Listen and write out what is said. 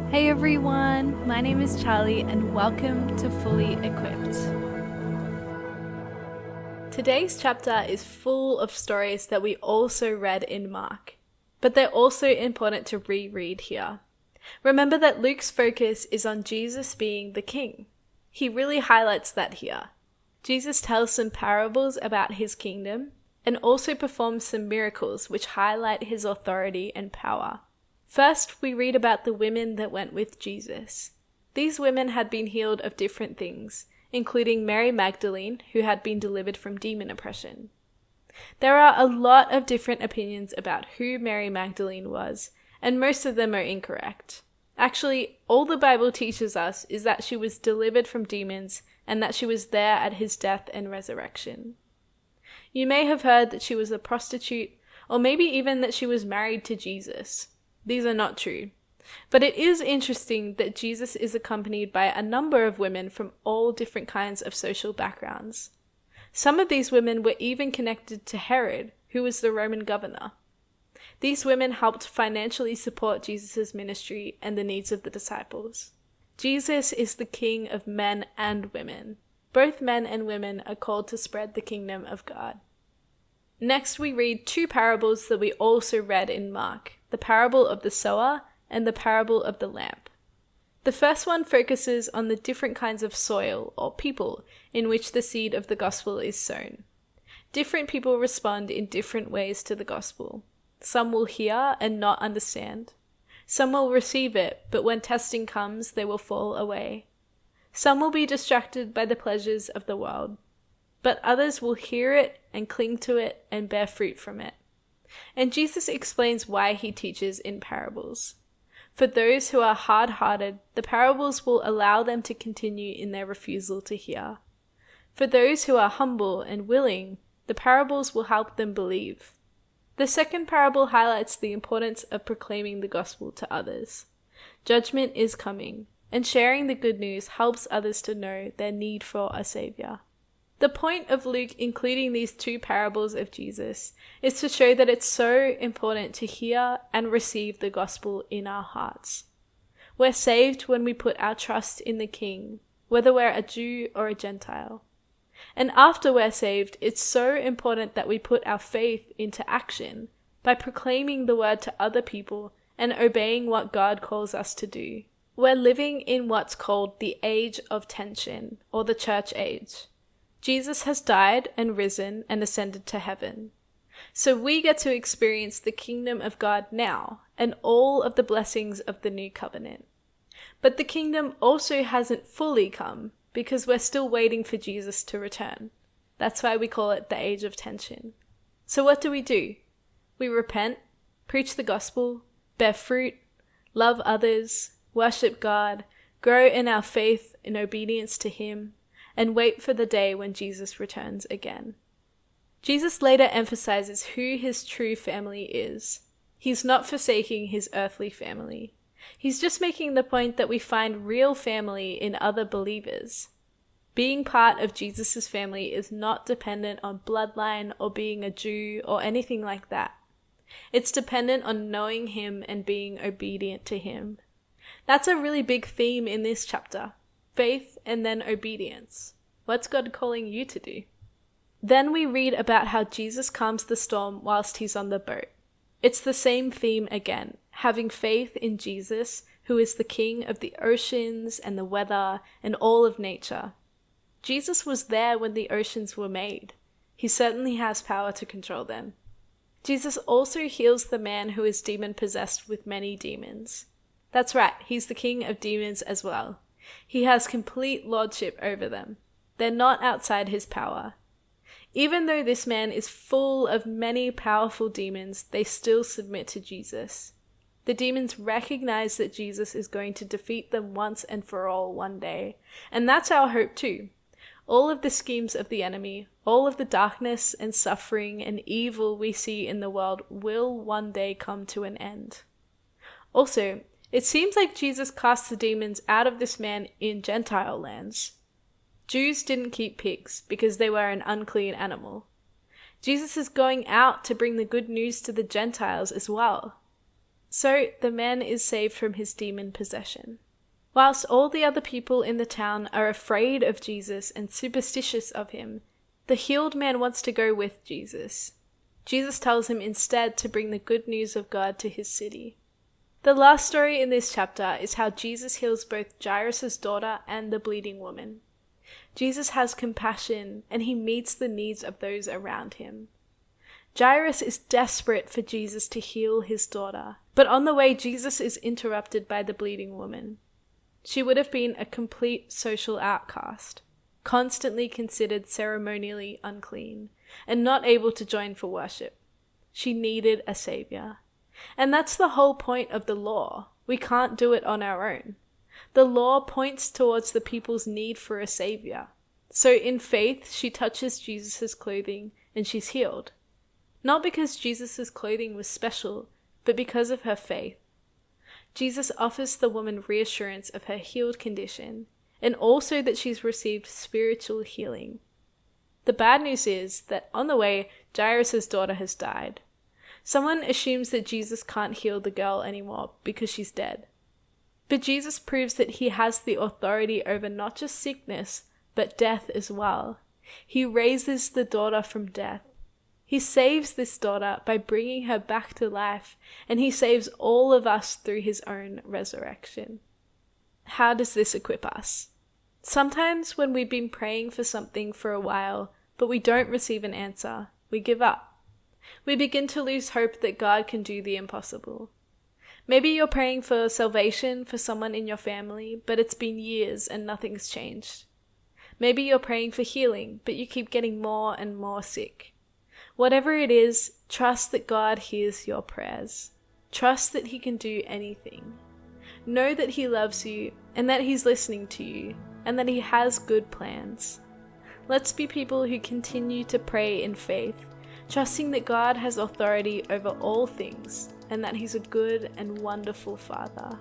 Hey everyone, my name is Charlie and welcome to Fully Equipped. Today's chapter is full of stories that we also read in Mark, but they're also important to reread here. Remember that Luke's focus is on Jesus being the king. He really highlights that here. Jesus tells some parables about his kingdom and also performs some miracles which highlight his authority and power. First, we read about the women that went with Jesus. These women had been healed of different things, including Mary Magdalene, who had been delivered from demon oppression. There are a lot of different opinions about who Mary Magdalene was, and most of them are incorrect. Actually, all the Bible teaches us is that she was delivered from demons and that she was there at his death and resurrection. You may have heard that she was a prostitute, or maybe even that she was married to Jesus. These are not true. But it is interesting that Jesus is accompanied by a number of women from all different kinds of social backgrounds. Some of these women were even connected to Herod, who was the Roman governor. These women helped financially support Jesus' ministry and the needs of the disciples. Jesus is the King of men and women. Both men and women are called to spread the kingdom of God. Next, we read two parables that we also read in Mark, the parable of the sower and the parable of the lamp. The first one focuses on the different kinds of soil or people in which the seed of the gospel is sown. Different people respond in different ways to the gospel. Some will hear and not understand. Some will receive it, but when testing comes, they will fall away. Some will be distracted by the pleasures of the world, but others will hear it and cling to it and bear fruit from it. And Jesus explains why he teaches in parables. For those who are hard-hearted, the parables will allow them to continue in their refusal to hear. For those who are humble and willing, the parables will help them believe. The second parable highlights the importance of proclaiming the gospel to others. Judgment is coming, and sharing the good news helps others to know their need for a savior. The point of Luke including these two parables of Jesus is to show that it's so important to hear and receive the gospel in our hearts. We're saved when we put our trust in the King, whether we're a Jew or a Gentile. And after we're saved, it's so important that we put our faith into action by proclaiming the word to other people and obeying what God calls us to do. We're living in what's called the age of tension, or the church age. Jesus has died and risen and ascended to heaven. So we get to experience the kingdom of God now and all of the blessings of the new covenant. But the kingdom also hasn't fully come because we're still waiting for Jesus to return. That's why we call it the age of tension. So what do? We repent, preach the gospel, bear fruit, love others, worship God, grow in our faith in obedience to him, and wait for the day when Jesus returns again. Jesus later emphasizes who his true family is. He's not forsaking his earthly family. He's just making the point that we find real family in other believers. Being part of Jesus' family is not dependent on bloodline or being a Jew or anything like that. It's dependent on knowing him and being obedient to him. That's a really big theme in this chapter. Faith and then obedience. What's God calling you to do? Then we read about how Jesus calms the storm whilst he's on the boat. It's the same theme again, having faith in Jesus, who is the king of the oceans and the weather and all of nature. Jesus was there when the oceans were made. He certainly has power to control them. Jesus also heals the man who is demon-possessed with many demons. That's right, he's the king of demons as well. He has complete lordship over them. They're not outside his power. Even though this man is full of many powerful demons, they still submit to Jesus. The demons recognize that Jesus is going to defeat them once and for all one day. And that's our hope too. All of the schemes of the enemy, all of the darkness and suffering and evil we see in the world will one day come to an end. Also, it seems like Jesus cast the demons out of this man in Gentile lands. Jews didn't keep pigs because they were an unclean animal. Jesus is going out to bring the good news to the Gentiles as well. So the man is saved from his demon possession. Whilst all the other people in the town are afraid of Jesus and superstitious of him, the healed man wants to go with Jesus. Jesus tells him instead to bring the good news of God to his city. The last story in this chapter is how Jesus heals both Jairus' daughter and the bleeding woman. Jesus has compassion and he meets the needs of those around him. Jairus is desperate for Jesus to heal his daughter, but on the way Jesus is interrupted by the bleeding woman. She would have been a complete social outcast, constantly considered ceremonially unclean, and not able to join for worship. She needed a savior. And that's the whole point of the law. We can't do it on our own. The law points towards the people's need for a savior. So in faith, she touches Jesus' clothing and she's healed. Not because Jesus' clothing was special, but because of her faith. Jesus offers the woman reassurance of her healed condition, and also that she's received spiritual healing. The bad news is that on the way, Jairus' daughter has died. Someone assumes that Jesus can't heal the girl anymore because she's dead. But Jesus proves that he has the authority over not just sickness, but death as well. He raises the daughter from death. He saves this daughter by bringing her back to life, and he saves all of us through his own resurrection. How does this equip us? Sometimes when we've been praying for something for a while, but we don't receive an answer, we give up. We begin to lose hope that God can do the impossible. Maybe you're praying for salvation for someone in your family, but it's been years and nothing's changed. Maybe you're praying for healing, but you keep getting more and more sick. Whatever it is, trust that God hears your prayers. Trust that he can do anything. Know that he loves you and that he's listening to you and that he has good plans. Let's be people who continue to pray in faith, trusting that God has authority over all things and that he's a good and wonderful Father.